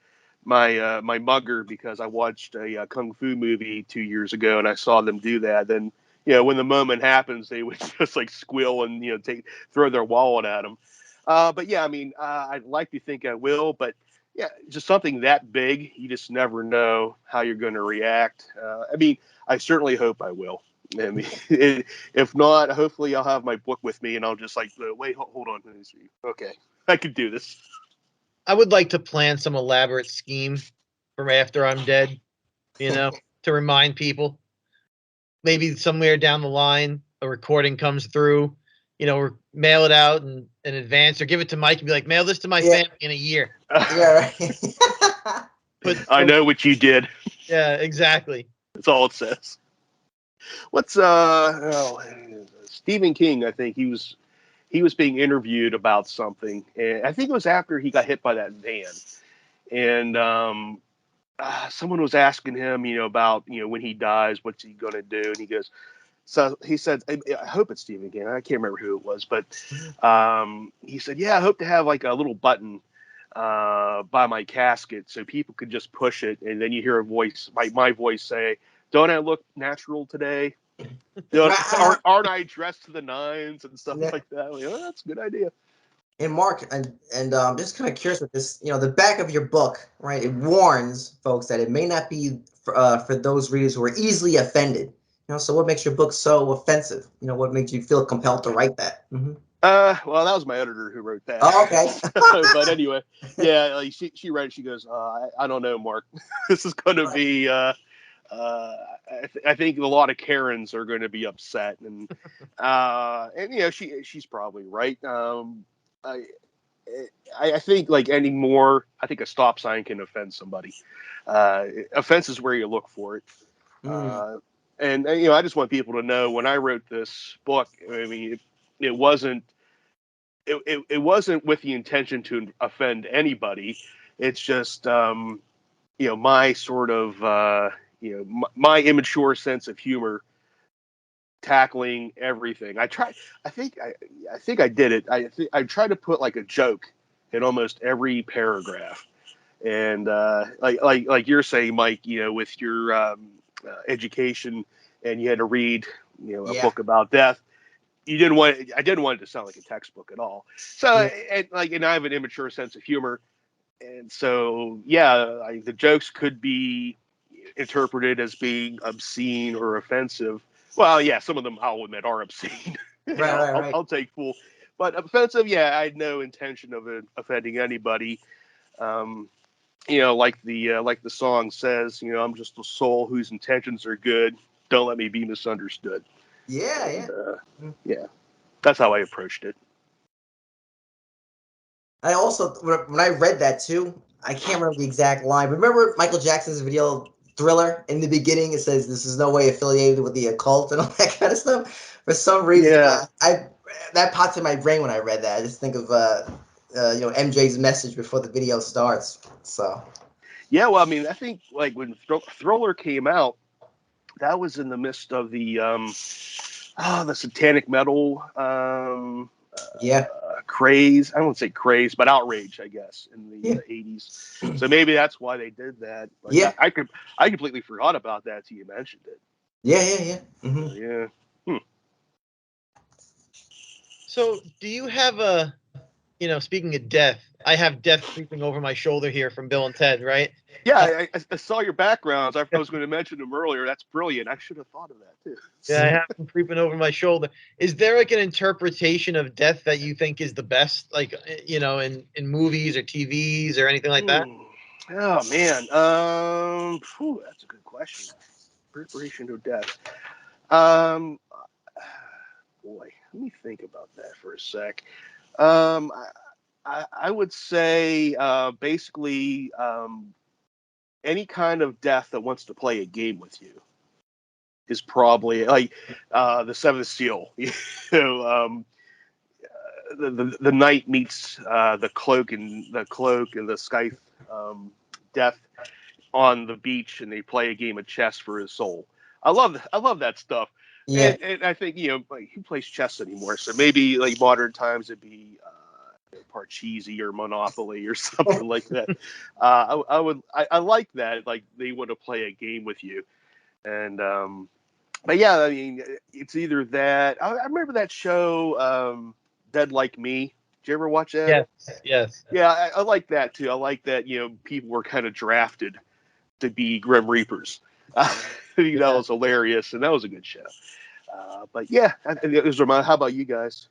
mugger because I watched a kung fu movie 2 years ago and I saw them do that. Then when the moment happens, they would just like squeal and throw their wallet at them. But yeah, I mean, I'd like to think I will, but yeah, just something that big, you just never know how you're going to react. I mean, I certainly hope I will. I mean, if not, hopefully I'll have my book with me and I'll just like, wait, hold on. Okay, I can do this. I would like to plan some elaborate scheme from after I'm dead, to remind people. Maybe somewhere down the line, a recording comes through, or mail it out in advance, or give it to Mike and be like, mail this to my family in a year. Yeah, right. I know what you did. Yeah, exactly. That's all it says. What's Stephen King? I think he was being interviewed about something, and I think it was after he got hit by that van, and someone was asking him, about when he dies, what's he gonna do, and he goes. So he said, I hope it's Stephen King. I can't remember who it was, but he said, yeah, I hope to have like a little button by my casket so people could just push it. And then you hear a voice, my voice say, don't I look natural today? Aren't I dressed to the nines and stuff like that? Like, oh, that's a good idea. And Mark, and I'm just kind of curious with this. The back of your book, right? It warns folks that it may not be for those readers who are easily offended. So what makes your book so offensive? What makes you feel compelled to write that? Mm-hmm. Well, that was my editor who wrote that. Oh, okay. But anyway, yeah, like she read it. She goes, I don't know, Mark. This is going to be. I think a lot of Karens are going to be upset, and she's probably right. I think like anymore, I think a stop sign can offend somebody. Offense is where you look for it. And I just want people to know when I wrote this book, I mean, it wasn't it wasn't with the intention to offend anybody. It's just my sort of my immature sense of humor tackling everything. I think I did it. I tried to put like a joke in almost every paragraph. And like you're saying, Mike, with your education, and you had to read, a book about death. I didn't want it to sound like a textbook at all. So, and I have an immature sense of humor, and so the jokes could be interpreted as being obscene or offensive. Well, yeah, some of them I'll admit are obscene. Right. I'll take full, but offensive. Yeah, I had no intention of offending anybody. Like the song says, I'm just a soul whose intentions are good. Don't let me be misunderstood. Yeah. Yeah, that's how I approached it. I also, when I read that too, I can't remember the exact line. Remember Michael Jackson's video Thriller? In the beginning, it says this is no way affiliated with the occult and all that kind of stuff. For some reason, Yeah. that popped in my brain when I read that. I just think of MJ's message before the video starts. So Yeah, well, I mean, I think like when Thriller came out, that was in the midst of the satanic metal yeah, craze. I won't say craze, but outrage, I guess, in the yeah, 80s. So maybe that's why they did that. Like, yeah, I completely forgot about that till you mentioned it. yeah. Hmm. Yeah. So, do you have speaking of death, I have death creeping over my shoulder here from Bill and Ted, right? Yeah, I saw your backgrounds. I was going to mention them earlier. That's brilliant. I should have thought of that too. Yeah, I have them creeping over my shoulder. Is there like an interpretation of death that you think is the best, like in movies or TVs or anything like that? Oh man, that's a good question. Preparation to death. Um, boy, let me think about that for a sec. Um, I would say basically any kind of death that wants to play a game with you is probably like the Seventh Seal. You know, the knight meets the cloak and the scythe death on the beach, and they play a game of chess for his soul. I love that stuff. Yeah, And I think like, who plays chess anymore? So maybe like modern times it'd be Parcheesi or Monopoly or something like that. I like that. Like they want to play a game with you, and but yeah, I mean it's either that. I remember that show, Dead Like Me. Did you ever watch that? Yes, yes. Yeah, I like that too. I like that people were kind of drafted to be Grim Reapers. I think that was hilarious, and that was a good show. But yeah, how about you guys?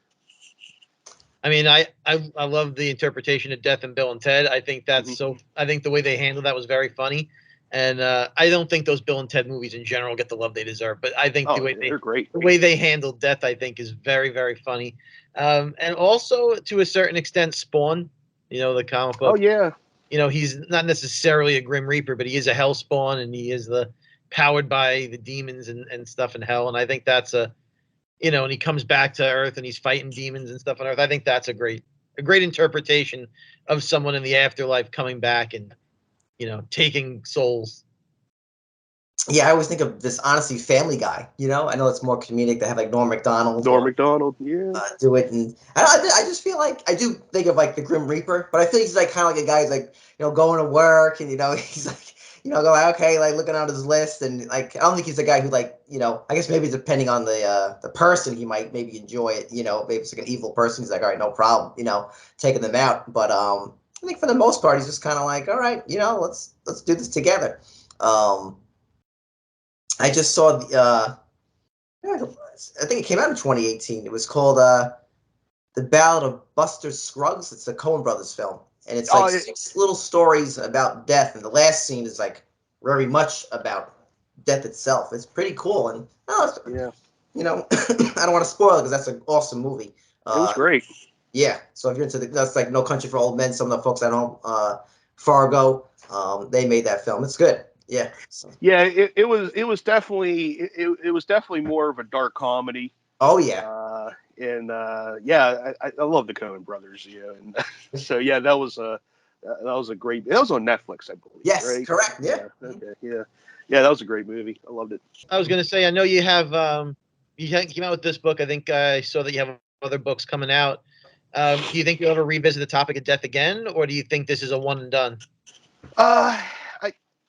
I mean, I love the interpretation of death in Bill and Ted. I think that's Mhm. so. I think the way they handled that was very funny, and I don't think those Bill and Ted movies in general get the love they deserve. But I think Oh, they're great. the way they handled death, I think, is very very funny, and also to a certain extent, Spawn. The comic Oh book. yeah, He's not necessarily a Grim Reaper, but he is a Hell Spawn, and he is powered by the demons and stuff in hell. And I think that's and he comes back to Earth and he's fighting demons and stuff on Earth. I think that's a great interpretation of someone in the afterlife coming back and taking souls. yeah. I always think of this honestly Family Guy. I know it's more comedic. They have like Norm Macdonald Norm Macdonald. Yeah. do it, and I just feel like I do think of like the Grim Reaper, but I feel he's like kind of like a guy who's like going to work, and he's like going okay, like looking on his list, and like I don't think he's a guy who like I guess maybe depending on the person, he might maybe enjoy it. Maybe it's like an evil person. He's like, all right, no problem, taking them out. But I think for the most part, he's just kind of like, all right, let's do this together. I just saw I think it came out in 2018. It was called The Ballad of Buster Scruggs. It's a Coen Brothers film, and it's like 6 little stories about death, and the last scene is like very much about death itself. It's pretty cool, and Yeah. I don't want to spoil it because that's an awesome movie. It was great. Yeah, so if you're into that's like No Country for Old Men. Some of the folks at home, Fargo, they made that film. It's good. Yeah. So. Yeah, it was definitely more of a dark comedy. Oh yeah. And yeah, I love the Coen Brothers. Yeah, and so yeah, that was a great. That was on Netflix, I believe. Yes, right? correct. Yeah. Okay. Yeah, that was a great movie. I loved it. I was going to say, I know you have came out with this book. I think I saw that you have other books coming out. Do you think you'll ever revisit the topic of death again, or do you think this is a one and done?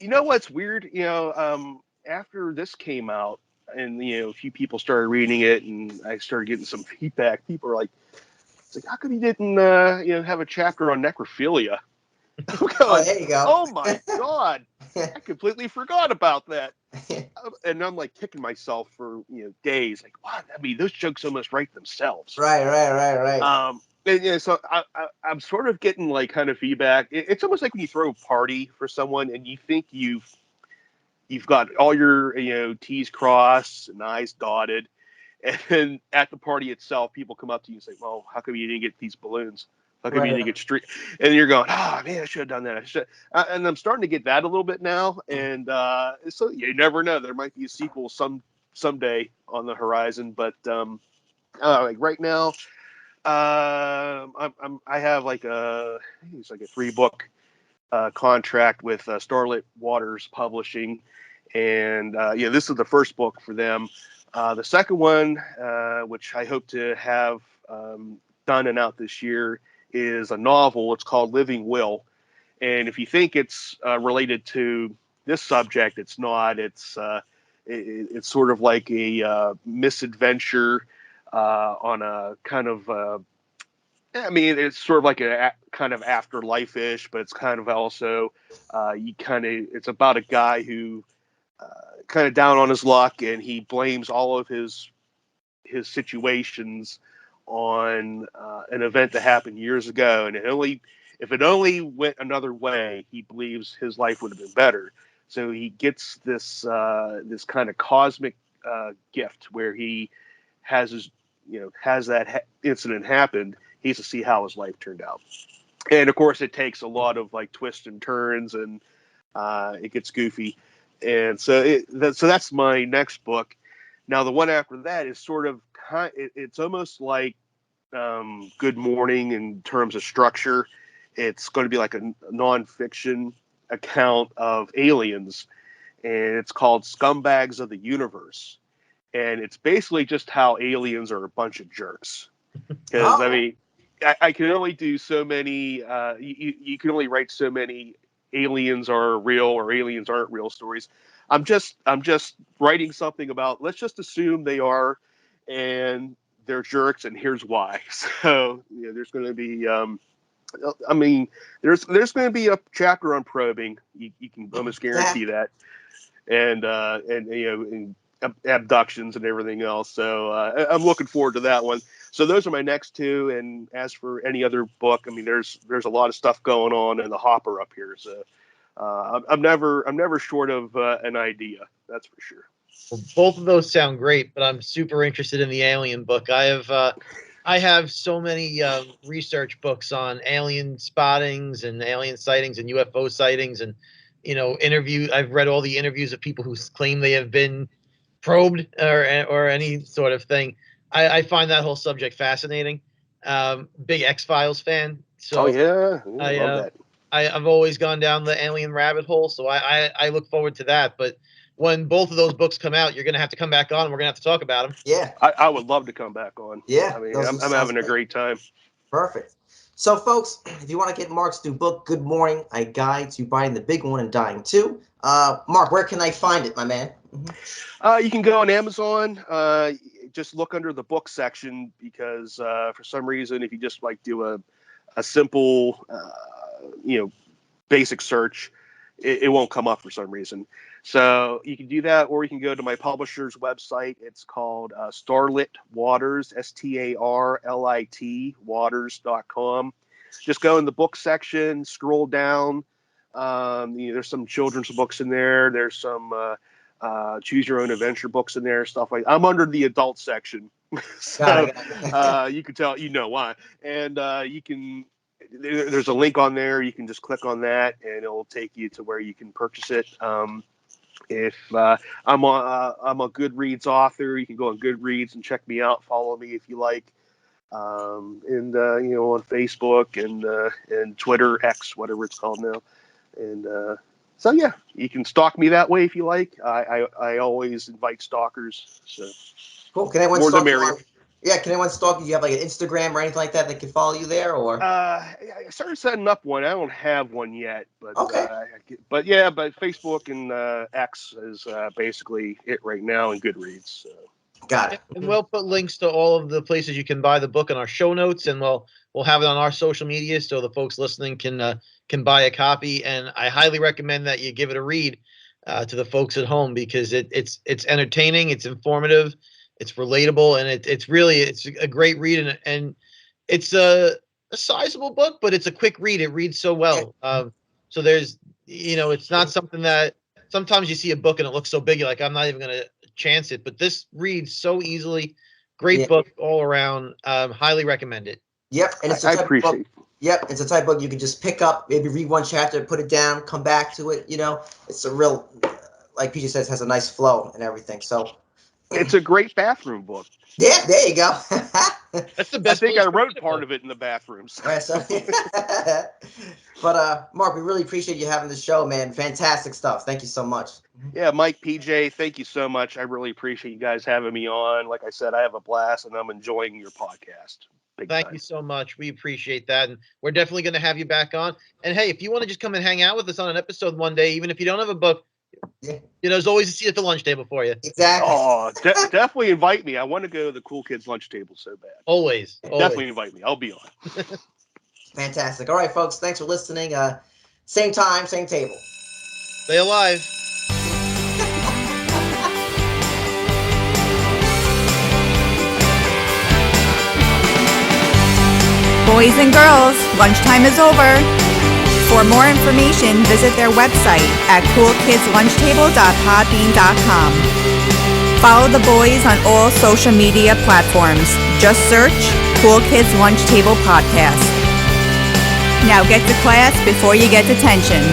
You know what's weird? After this came out, and a few people started reading it, and I started getting some feedback. People are like, "It's like, how come you didn't, have a chapter on necrophilia?" I'm going, Oh, there you go. Oh my god, I completely forgot about that. And I'm like kicking myself for days. Like, what? I mean, those jokes almost write themselves. Right. And so I'm sort of getting like kind of feedback. It's almost like when you throw a party for someone and you think you've got all your T's crossed and I's dotted, and then at the party itself, people come up to you and say, "Well, how come you didn't get these balloons? How come you didn't get street?" And you're going, "Oh man, I should have done that. I should." And I'm starting to get that a little bit now, and so you never know. There might be a sequel someday on the horizon, but like right now. I have like I think it's like a 3-book contract with Starlit Waters Publishing, and this is the first book for them. The second one, which I hope to have done and out this year, is a novel. It's called Living Will, and if you think it's related to this subject, it's not. It's sort of like a misadventure on a kind of I mean, it's sort of like a kind of afterlife-ish, but it's kind of also it's about a guy who kind of down on his luck, and he blames all of his situations on an event that happened years ago, and if it only went another way, he believes his life would have been better. So he gets this kind of cosmic gift where he has that incident happened. He has to see how his life turned out, and of course, it takes a lot of like twists and turns, and it gets goofy. And so that's my next book. Now the one after that is sort of it's almost like Good Morning in terms of structure. It's going to be like a nonfiction account of aliens, and it's called Scumbags of the Universe. And it's basically just how aliens are a bunch of jerks. Because I mean, I can only do so many. You can only write so many aliens are real or aliens aren't real stories. I'm just writing something about. Let's just assume they are, and they're jerks, and here's why. So there's going to be. I mean, there's going to be a chapter on probing. You can almost guarantee that, and abductions and everything else. So I'm looking forward to that one. So those are my next two. And as for any other book, I mean, there's a lot of stuff going on in the hopper up here. So I'm never short of an idea. That's for sure. Well, both of those sound great, but I'm super interested in the alien book. I have so many research books on alien spottings and alien sightings and UFO sightings, and I've read all the interviews of people who claim they have been probed or any sort of thing. I find that whole subject fascinating. Big X-Files fan. So I love that. I've always gone down the alien rabbit hole. So I look forward to that. But when both of those books come out, you're going to have to come back on, and we're going to have to talk about them. Yeah. I would love to come back on. Yeah. I mean, I'm having a great time. Perfect. So, folks, if you want to get Mark's new book, Good Morning, A Guide to Buying the Big One and Dying Too, Mark, where can I find it, my man? You can go on Amazon. Just look under the book section, because for some reason, if you just like do a simple, basic search, it won't come up for some reason. So you can do that, or you can go to my publisher's website. It's called Starlit Waters, STARLIT, waters.com. Just go in the book section, scroll down. There's some children's books in there. There's some choose your own adventure books in there, stuff like that. I'm under the adult section. So you can tell, why. And there's a link on there. You can just click on that, and it'll take you to where you can purchase it. If I'm a Goodreads author, you can go on Goodreads and check me out. Follow me if you like, on Facebook and Twitter, X, whatever it's called now. And so yeah, you can stalk me that way if you like. I always invite stalkers. So cool. Can anyone more stalk the you? merrier. Yeah, can anyone stalk you? Do you have like an Instagram or anything like that that can follow you there, or? I started setting up one. I don't have one yet, but okay. But Facebook and X is basically it right now, and Goodreads. So. Got it. And we'll put links to all of the places you can buy the book in our show notes, and we'll have it on our social media so the folks listening can buy a copy. And I highly recommend that you give it a read to the folks at home, because it's entertaining, it's informative, it's relatable, and it's a great read, and it's a sizable book, but it's a quick read. It reads so well. So there's it's not something that sometimes you see a book and it looks so big, you're like, I'm not even going to chance it. But this reads so easily. Great book all around. Highly recommend it. Yep, and it's I appreciate it. Yep, it's a type of book you can just pick up, maybe read one chapter, put it down, come back to it. It's a real, like PJ says, has a nice flow and everything. So it's a great bathroom book. Yeah, there you go. That's the I best. think I wrote part of it in the bathrooms. All right, so but Mark, we really appreciate you having the show, man. Fantastic stuff. Thank you so much. Yeah, Mike, PJ, thank you so much. I really appreciate you guys having me on. Like I said, I have a blast, and I'm enjoying your podcast. Big Thank time. you so much. We appreciate that. And we're definitely going to have you back on. And hey, if you want to just come and hang out with us on an episode one day, even if you don't have a book, Yeah. there's always a seat at the lunch table for you. Exactly. Oh, definitely invite me. I want to go to the Cool Kids lunch table so bad. Always. Definitely invite me. I'll be on. Fantastic. All right, folks. Thanks for listening. Same time, same table. Stay alive. Boys and girls, lunchtime is over. For more information, visit their website at coolkidslunchtable.podbean.com. Follow the boys on all social media platforms. Just search Cool Kids Lunch Table Podcast. Now get to class before you get detention.